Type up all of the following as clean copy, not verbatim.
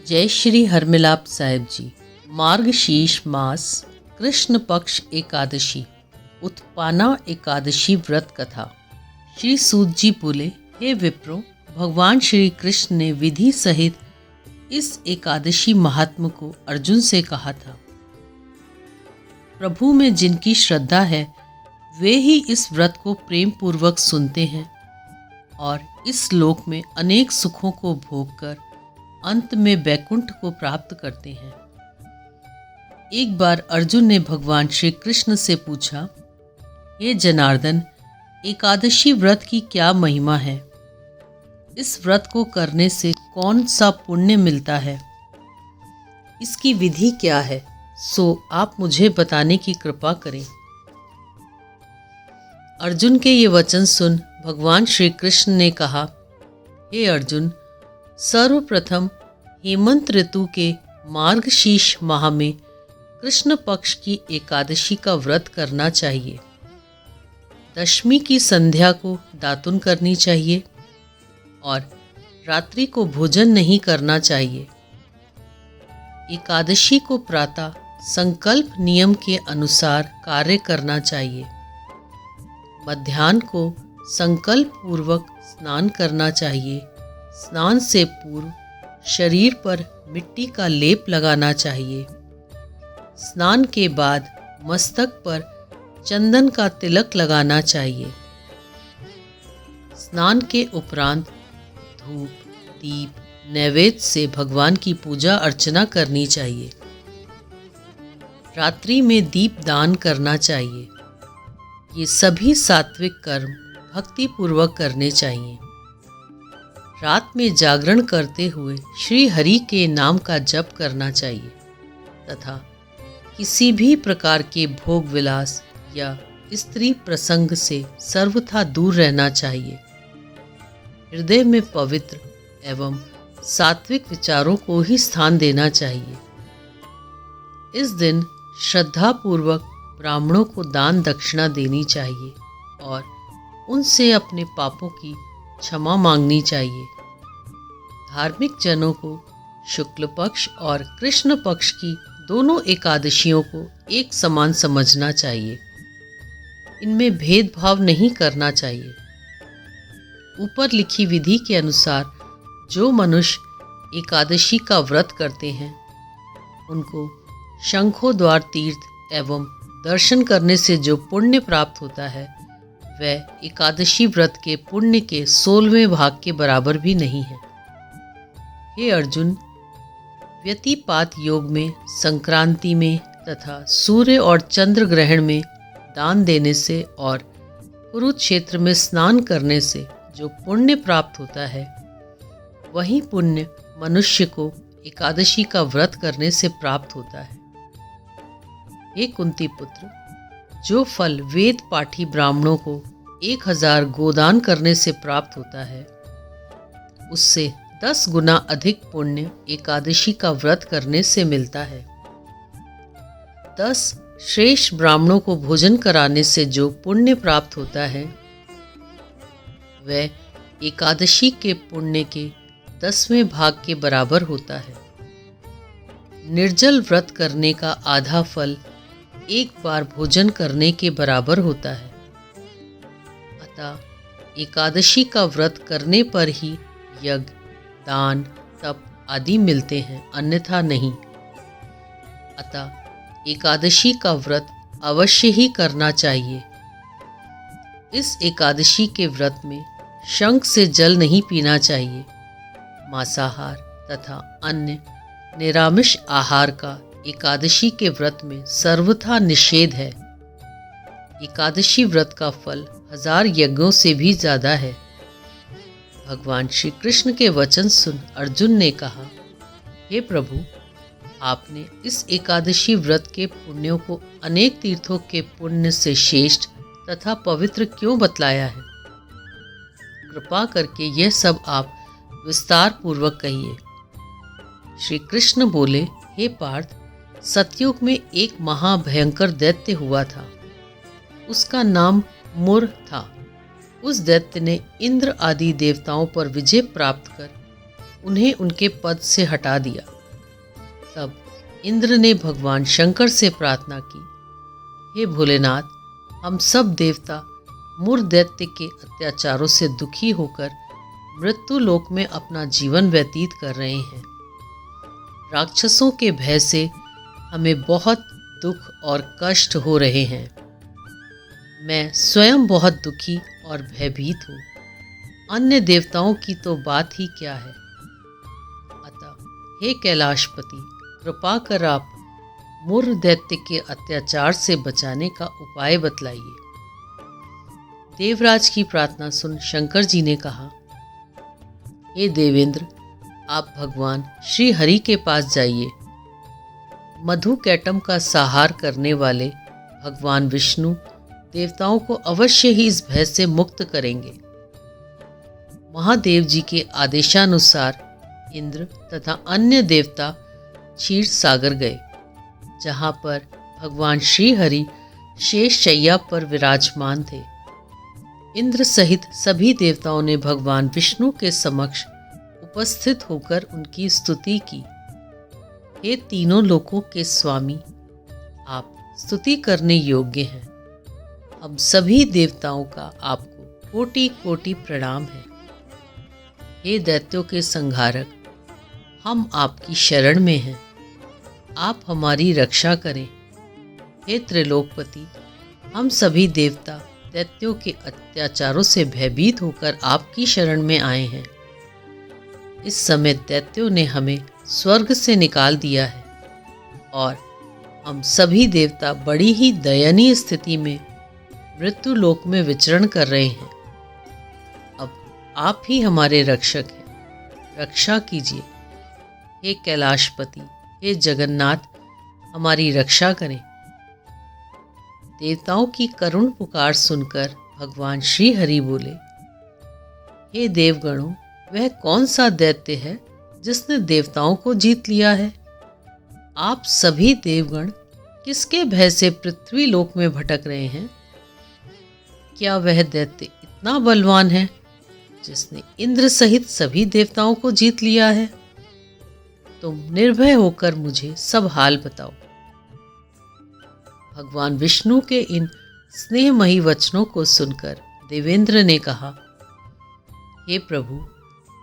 जय श्री हरमिलाप साहिब जी। मार्गशीर्ष मास कृष्ण पक्ष एकादशी उत्पाना एकादशी व्रत कथा। श्री सूत जी बोले, हे विप्रो, भगवान श्री कृष्ण ने विधि सहित इस एकादशी महात्म को अर्जुन से कहा था। प्रभु में जिनकी श्रद्धा है वे ही इस व्रत को प्रेम पूर्वक सुनते हैं और इस लोक में अनेक सुखों को भोग कर अंत में वैकुंठ को प्राप्त करते हैं। एक बार अर्जुन ने भगवान श्री कृष्ण से पूछा, हे जनार्दन, एकादशी व्रत की क्या महिमा है? इस व्रत को करने से कौन सा पुण्य मिलता है? इसकी विधि क्या है? सो आप मुझे बताने की कृपा करें। अर्जुन के ये वचन सुन भगवान श्री कृष्ण ने कहा, हे अर्जुन, सर्वप्रथम हेमंत ऋतु के मार्गशीर्ष माह में कृष्ण पक्ष की एकादशी का व्रत करना चाहिए। दशमी की संध्या को दातुन करनी चाहिए और रात्रि को भोजन नहीं करना चाहिए। एकादशी को प्रातः संकल्प नियम के अनुसार कार्य करना चाहिए। मध्याह्न को संकल्प पूर्वक स्नान करना चाहिए। स्नान से पूर्व शरीर पर मिट्टी का लेप लगाना चाहिए। स्नान के बाद मस्तक पर चंदन का तिलक लगाना चाहिए। स्नान के उपरांत धूप, दीप, नैवेद्य से भगवान की पूजा अर्चना करनी चाहिए। रात्रि में दीप दान करना चाहिए। ये सभी सात्विक कर्म भक्ति पूर्वक करने चाहिए। रात में जागरण करते हुए श्री हरि के नाम का जप करना चाहिए तथा किसी भी प्रकार के भोग विलास या स्त्री प्रसंग से सर्वथा दूर रहना चाहिए। हृदय में पवित्र एवं सात्विक विचारों को ही स्थान देना चाहिए। इस दिन श्रद्धापूर्वक ब्राह्मणों को दान दक्षिणा देनी चाहिए और उनसे अपने पापों की क्षमा मांगनी चाहिए। धार्मिक जनों को शुक्ल पक्ष और कृष्ण पक्ष की दोनों एकादशियों को एक समान समझना चाहिए। इनमें भेदभाव नहीं करना चाहिए। ऊपर लिखी विधि के अनुसार जो मनुष्य एकादशी का व्रत करते हैं उनको शंखोद्वार तीर्थ एवं दर्शन करने से जो पुण्य प्राप्त होता है वह एकादशी व्रत के पुण्य के 16वें भाग के बराबर भी नहीं है। हे अर्जुन, व्यतिपात योग में, संक्रांति में तथा सूर्य और चंद्र ग्रहण में दान देने से और कुरुक्षेत्र में स्नान करने से जो पुण्य प्राप्त होता है वही पुण्य मनुष्य को एकादशी का व्रत करने से प्राप्त होता है। हे कुंती पुत्र, जो फल वेद पाठी ब्राह्मणों को 1000 गोदान करने से प्राप्त होता है उससे 10 गुना अधिक पुण्य एकादशी का व्रत करने से मिलता है। 10 श्रेष्ठ ब्राह्मणों को भोजन कराने से जो पुण्य प्राप्त होता है वह एकादशी के पुण्य के 10वें भाग के बराबर होता है। निर्जल व्रत करने का आधा फल एक बार भोजन करने के बराबर होता है। अतः एकादशी का व्रत करने पर ही यज्ञ, दान, तप आदि मिलते हैं, अन्यथा नहीं। अतः एकादशी का व्रत अवश्य ही करना चाहिए। इस एकादशी के व्रत में शंख से जल नहीं पीना चाहिए। मांसाहार तथा अन्य निरामिष आहार का एकादशी के व्रत में सर्वथा निषेध है। एकादशी व्रत का फल 1000 यज्ञों से भी ज्यादा है। भगवान श्री कृष्ण के वचन सुन अर्जुन ने कहा, हे प्रभु, आपने इस एकादशी व्रत के पुण्यों को अनेक तीर्थों के पुण्य से श्रेष्ठ तथा पवित्र क्यों बतलाया है? कृपा करके यह सब आप विस्तार पूर्वक कहिए। श्री कृष्ण बोले, हे पार्थ, सतयुग में एक महाभयंकर दैत्य हुआ था। उसका नाम मुर था। उस दैत्य ने इंद्र आदि देवताओं पर विजय प्राप्त कर उन्हें उनके पद से हटा दिया। तब इंद्र ने भगवान शंकर से प्रार्थना की, हे भोलेनाथ, हम सब देवता मुर दैत्य के अत्याचारों से दुखी होकर मृत्यु लोक में अपना जीवन व्यतीत कर रहे हैं। राक्षसों के भय से हमें बहुत दुख और कष्ट हो रहे हैं। मैं स्वयं बहुत दुखी और भयभीत हूँ। अन्य देवताओं की तो बात ही क्या है। अतः हे कैलाशपति, कृपा कर आप मुर दैत्य के अत्याचार से बचाने का उपाय बतलाइए। देवराज की प्रार्थना सुन शंकर जी ने कहा, हे देवेंद्र, आप भगवान श्री हरि के पास जाइए। मधुकैटम का संहार करने वाले भगवान विष्णु देवताओं को अवश्य ही इस भय से मुक्त करेंगे। महादेव जी के आदेशानुसार इंद्र तथा अन्य देवता क्षीर सागर गए, जहाँ पर भगवान श्री हरि शेष शैया पर विराजमान थे। इंद्र सहित सभी देवताओं ने भगवान विष्णु के समक्ष उपस्थित होकर उनकी स्तुति की। हे तीनों लोकों के स्वामी, आप स्तुति करने योग्य हैं। हम सभी देवताओं का आपको कोटि कोटि प्रणाम है। हे दैत्यों के संहारक, हम आपकी शरण में हैं। आप हमारी रक्षा करें। हे त्रिलोकपति, हम सभी देवता दैत्यों के अत्याचारों से भयभीत होकर आपकी शरण में आए हैं। इस समय दैत्यों ने हमें स्वर्ग से निकाल दिया है और हम सभी देवता बड़ी ही दयनीय स्थिति में मृत्यु लोक में विचरण कर रहे हैं। अब आप ही हमारे रक्षक हैं, रक्षा कीजिए। हे कैलाशपति, हे जगन्नाथ, हमारी रक्षा करें। देवताओं की करुण पुकार सुनकर भगवान श्री हरि बोले, हे देवगणों, वह कौन सा दैत्य है जिसने देवताओं को जीत लिया है? आप सभी देवगण किसके भय से पृथ्वी लोक में भटक रहे हैं? क्या वह दैत्य इतना बलवान है जिसने इंद्र सहित सभी देवताओं को जीत लिया है? तुम निर्भय होकर मुझे सब हाल बताओ। भगवान विष्णु के इन स्नेहमयी वचनों को सुनकर देवेंद्र ने कहा, हे प्रभु,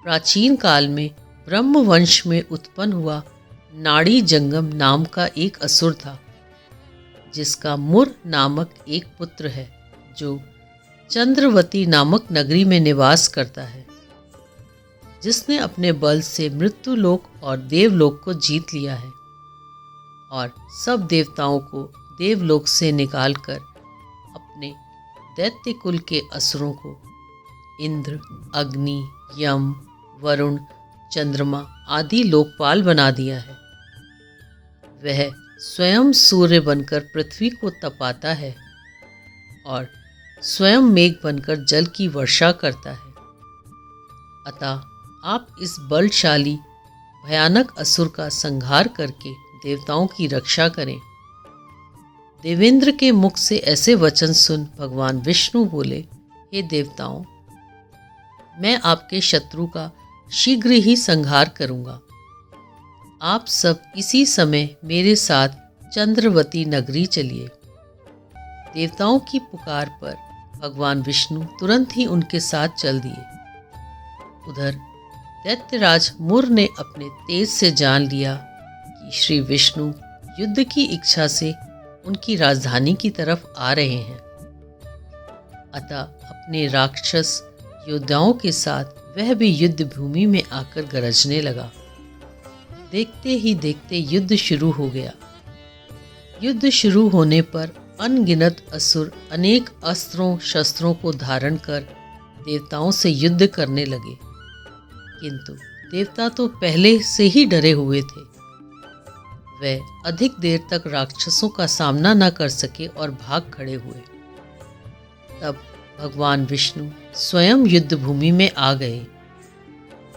प्राचीन काल में ब्रह्म वंश में उत्पन्न हुआ नाड़ी जंगम नाम का एक असुर था, जिसका मुर नामक एक पुत्र है, जो चंद्रवती नामक नगरी में निवास करता है, जिसने अपने बल से मृत्यु लोक और देवलोक को जीत लिया है और सब देवताओं को देवलोक से निकालकर अपने दैत्य कुल के असुरों को इंद्र, अग्नि, यम, वरुण, चंद्रमा आदि लोकपाल बना दिया है। वह स्वयं सूर्य बनकर पृथ्वी को तपाता है और स्वयं मेघ बनकर जल की वर्षा करता है। अतः आप इस बलशाली भयानक असुर का संहार करके देवताओं की रक्षा करें। देवेंद्र के मुख से ऐसे वचन सुन भगवान विष्णु बोले, हे देवताओं, मैं आपके शत्रु का शीघ्र ही संहार करूंगा। आप सब इसी समय मेरे साथ चंद्रवती नगरी चलिए। देवताओं की पुकार पर भगवान विष्णु तुरंत ही उनके साथ चल दिए। उधर दैत्यराज मुर ने अपने तेज से जान लिया कि श्री विष्णु युद्ध की इच्छा से उनकी राजधानी की तरफ आ रहे हैं। अतः अपने राक्षस योद्धाओं के साथ वह भी युद्ध भूमि में आकर गरजने लगा। देखते ही देखते युद्ध शुरू हो गया। युद्ध शुरू होने पर अनगिनत असुर अनेक अस्त्रों शस्त्रों को धारण कर देवताओं से युद्ध करने लगे, किंतु देवता तो पहले से ही डरे हुए थे। वे अधिक देर तक राक्षसों का सामना न कर सके और भाग खड़े हुए। तब भगवान विष्णु स्वयं युद्ध भूमि में आ गए।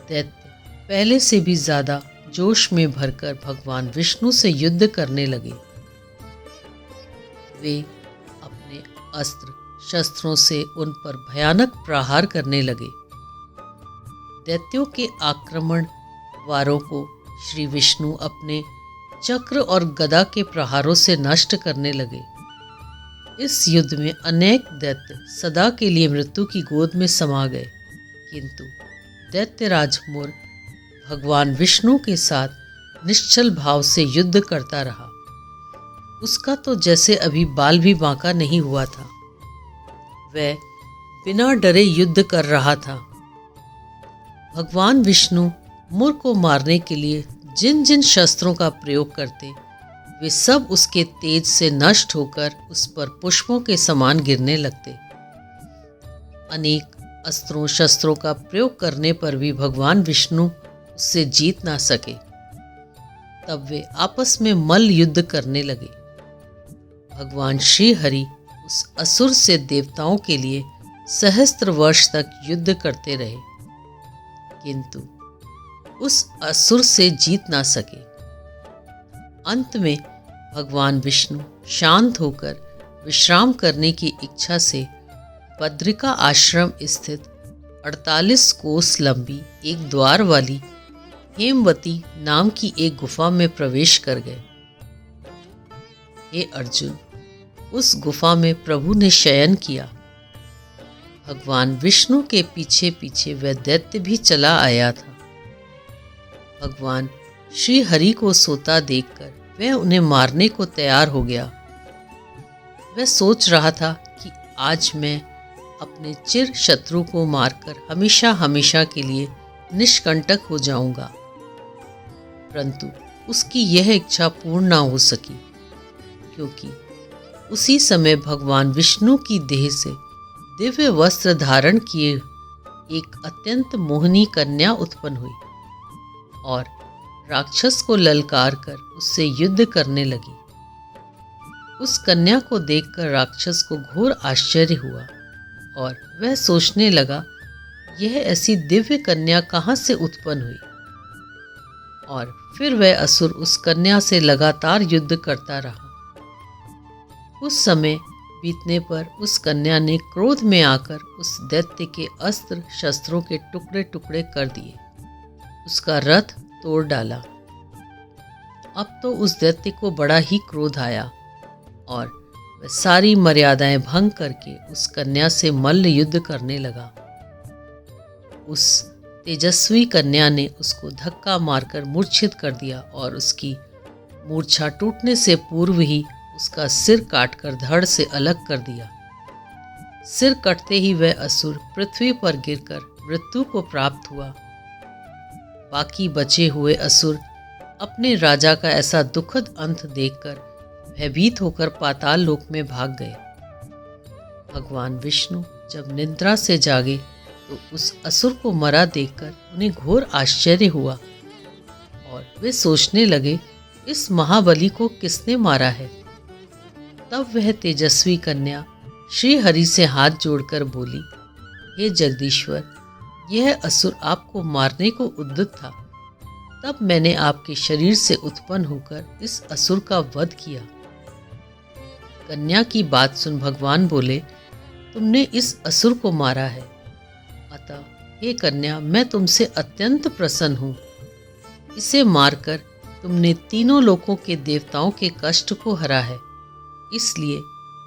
दैत्य पहले से भी ज्यादा जोश में भरकर भगवान विष्णु से युद्ध करने लगे। वे अपने अस्त्र शस्त्रों से उन पर भयानक प्रहार करने लगे। दैत्यों के आक्रमण वारों को श्री विष्णु अपने चक्र और गदा के प्रहारों से नष्ट करने लगे। इस युद्ध में अनेक दैत्य सदा के लिए मृत्यु की गोद में समा गए, किंतु दैत्यराज मुर भगवान विष्णु के साथ निश्चल भाव से युद्ध करता रहा। उसका तो जैसे अभी बाल भी बांका नहीं हुआ था। वह बिना डरे युद्ध कर रहा था। भगवान विष्णु मुर को मारने के लिए जिन जिन शस्त्रों का प्रयोग करते, वे सब उसके तेज से नष्ट होकर उस पर पुष्पों के समान गिरने लगते। अनेक अस्त्रों शस्त्रों का प्रयोग करने पर भी भगवान विष्णु उससे जीत ना सके। तब वे आपस में मल्ल युद्ध करने लगे। भगवान श्री हरि उस असुर से देवताओं के लिए सहस्त्र वर्ष तक युद्ध करते रहे, किंतु उस असुर से जीत ना सके। अंत में भगवान विष्णु शांत होकर विश्राम करने की इच्छा से बद्रिका आश्रम स्थित 48 कोस लंबी एक द्वार वाली हेमवती नाम की एक गुफा में प्रवेश कर गए। हे अर्जुन, उस गुफा में प्रभु ने शयन किया। भगवान विष्णु के पीछे पीछे वह दैत्य भी चला आया था। भगवान श्री हरि को सोता देखकर वह उन्हें मारने को तैयार हो गया। वह सोच रहा था कि आज मैं अपने चिर शत्रु को मारकर हमेशा हमेशा के लिए निष्कंटक हो जाऊंगा, परंतु उसकी यह इच्छा पूर्ण ना हो सकी, क्योंकि उसी समय भगवान विष्णु की देह से दिव्य वस्त्र धारण किए एक अत्यंत मोहनी कन्या उत्पन्न हुई और राक्षस को ललकार कर उससे युद्ध करने लगी। उस कन्या को देखकर राक्षस को घोर आश्चर्य हुआ और वह सोचने लगा, यह ऐसी दिव्य कन्या कहाँ से उत्पन्न हुई। और फिर वह असुर उस कन्या से लगातार युद्ध करता रहा। कुछ समय बीतने पर उस कन्या ने क्रोध में आकर उस दैत्य के अस्त्र शस्त्रों के टुकड़े टुकड़े कर दिए, उसका रथ तोड़ डाला। अब तो उस दैत्य को बड़ा ही क्रोध आया और वह सारी मर्यादाएं भंग करके उस कन्या से मल्ल युद्ध करने लगा। उस तेजस्वी कन्या ने उसको धक्का मारकर मूर्छित कर दिया और उसकी मूर्छा टूटने से पूर्व ही उसका सिर काटकर धड़ से अलग कर दिया। सिर कटते ही वह असुर पृथ्वी पर गिरकर मृत्यु को प्राप्त हुआ। बाकी बचे हुए असुर अपने राजा का ऐसा दुखद अंत देखकर भयभीत होकर पाताल लोक में भाग गए। भगवान विष्णु जब निद्रा से जागे तो उस असुर को मरा देखकर उन्हें घोर आश्चर्य हुआ और वे सोचने लगे, इस महाबली को किसने मारा है। तब वह तेजस्वी कन्या श्री हरि से हाथ जोड़कर बोली, हे जगदीश्वर, यह असुर आपको मारने को उद्यत था, तब मैंने आपके शरीर से उत्पन्न होकर इस असुर का वध किया। कन्या की बात सुन भगवान बोले, तुमने इस असुर को मारा है, अतः हे कन्या, मैं तुमसे अत्यंत प्रसन्न हूँ। इसे मारकर तुमने तीनों लोकों के देवताओं के कष्ट को हरा है, इसलिए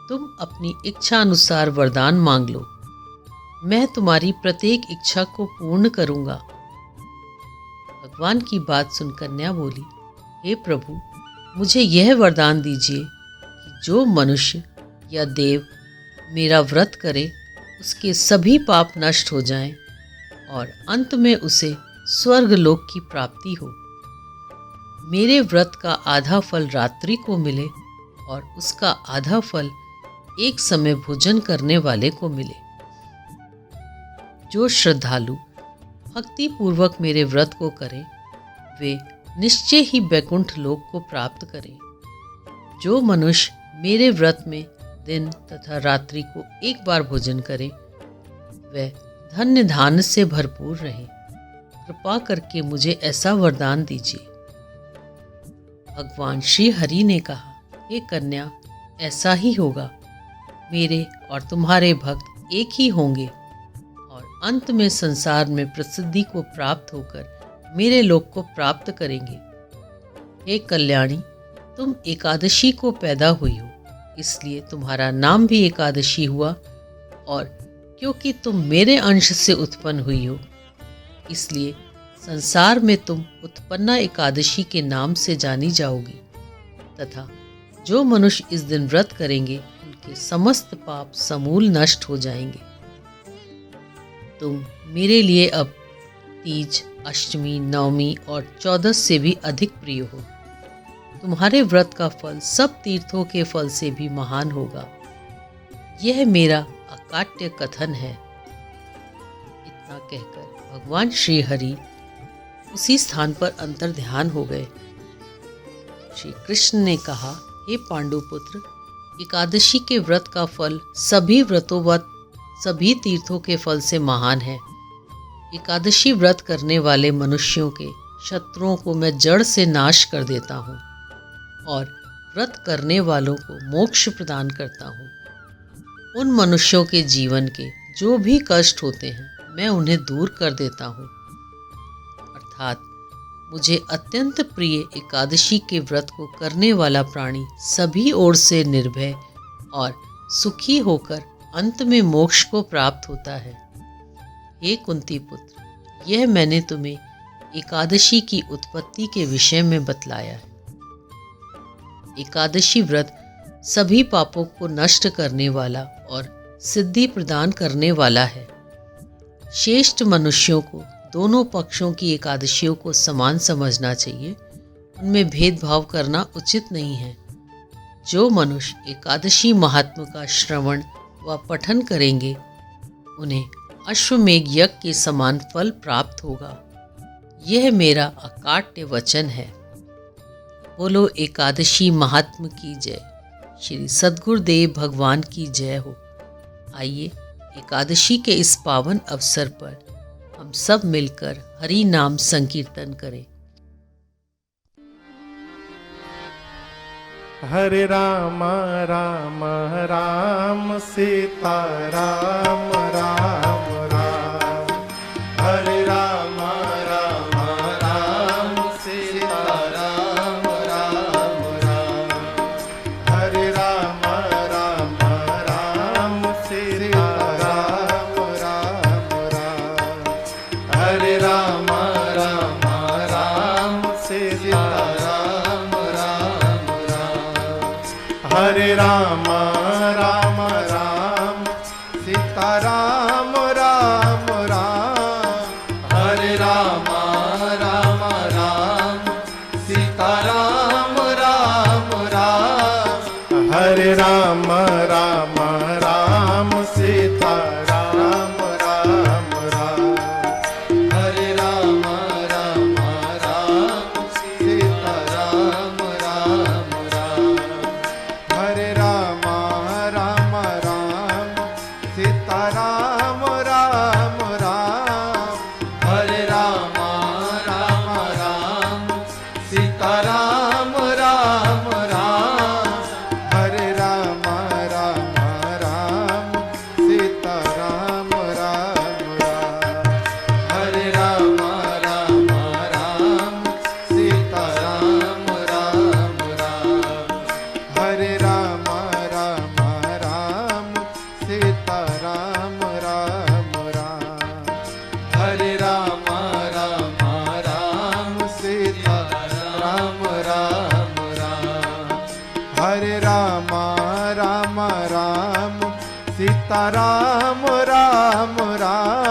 तुम अपनी इच्छा अनुसार वरदान मांग लो, मैं तुम्हारी प्रत्येक इच्छा को पूर्ण करूँगा। भगवान की बात सुन कन्या बोली, हे प्रभु, मुझे यह वरदान दीजिए कि जो मनुष्य या देव मेरा व्रत करे उसके सभी पाप नष्ट हो जाएं और अंत में उसे स्वर्ग लोक की प्राप्ति हो। मेरे व्रत का आधा फल रात्रि को मिले और उसका आधा फल एक समय भोजन करने वाले को मिले। जो श्रद्धालु भक्ति पूर्वक मेरे व्रत को करें वे निश्चय ही वैकुंठ लोक को प्राप्त करें। जो मनुष्य मेरे व्रत में दिन तथा रात्रि को एक बार भोजन करे वह धन्य धान्य से भरपूर रहे। कृपा करके मुझे ऐसा वरदान दीजिए। भगवान श्री हरि ने कहा, हे कन्या, ऐसा ही होगा। मेरे और तुम्हारे भक्त एक ही होंगे और अंत में संसार में प्रसिद्धि को प्राप्त होकर मेरे लोक को प्राप्त करेंगे। हे कल्याणी, तुम एकादशी को पैदा हुई हो, इसलिए तुम्हारा नाम भी एकादशी हुआ, और क्योंकि तुम मेरे अंश से उत्पन्न हुई हो, इसलिए संसार में तुम उत्पन्ना एकादशी के नाम से जानी जाओगी। तथा जो मनुष्य इस दिन व्रत करेंगे उनके समस्त पाप समूल नष्ट हो जाएंगे। तुम मेरे लिए अब तीज, अष्टमी, नवमी और 14 से भी अधिक प्रिय हो। तुम्हारे व्रत का फल सब तीर्थों के फल से भी महान होगा। यह मेरा अकाट्य कथन है। इतना कहकर भगवान श्री हरि उसी स्थान पर अंतर्ध्यान हो गए। श्री कृष्ण ने कहा, हे पांडुपुत्र, एकादशी के व्रत का फल सभी व्रतों व सभी तीर्थों के फल से महान है। एकादशी व्रत करने वाले मनुष्यों के शत्रुओं को मैं जड़ से नाश कर देता हूँ और व्रत करने वालों को मोक्ष प्रदान करता हूँ। उन मनुष्यों के जीवन के जो भी कष्ट होते हैं मैं उन्हें दूर कर देता हूँ। अर्थात मुझे अत्यंत प्रिय एकादशी के व्रत को करने वाला प्राणी सभी ओर से निर्भय और सुखी होकर अंत में मोक्ष को प्राप्त होता है। हे कुंती पुत्र, यह मैंने तुम्हें एकादशी की उत्पत्ति के विषय में बतलाया है। एकादशी व्रत सभी पापों को नष्ट करने वाला और सिद्धि प्रदान करने वाला है। श्रेष्ठ मनुष्यों को दोनों पक्षों की एकादशियों को समान समझना चाहिए, उनमें भेदभाव करना उचित नहीं है। जो मनुष्य एकादशी महात्म्य का श्रवण व पठन करेंगे उन्हें अश्वमेघ यज्ञ के समान फल प्राप्त होगा। यह मेरा अकाट्य वचन है। बोलो एकादशी महात्म्य की जय। श्री सद्गुरुदेव भगवान की जय हो। आइए एकादशी के इस पावन अवसर पर हम सब मिलकर हरि नाम संकीर्तन करें। हरे राम राम राम सीता राम राम राम। हरे राम राम राम सीता राम राम राम। हरे राम राम राम सीता राम राम राम। हरे राम राम राम सीता राम राम राम। हरे राम राम राम सीता राम राम राम। हरे राम राम राम सीता राम राम राम। हरे राम राम राम सीता राम राम राम। हरे राम राम राम सीता राम राम राम। हरे राम राम राम सीता राम राम राम। हरे राम राम राम सीता राम राम राम। हरे राम राम राम सीता राम राम राम। हरे राम राम राम सीता राम राम राम। हरे राम राम राम सीता राम राम राम। हरे राम राम राम सीता राम राम राम। हरे राम राम राम सीता राम राम राम।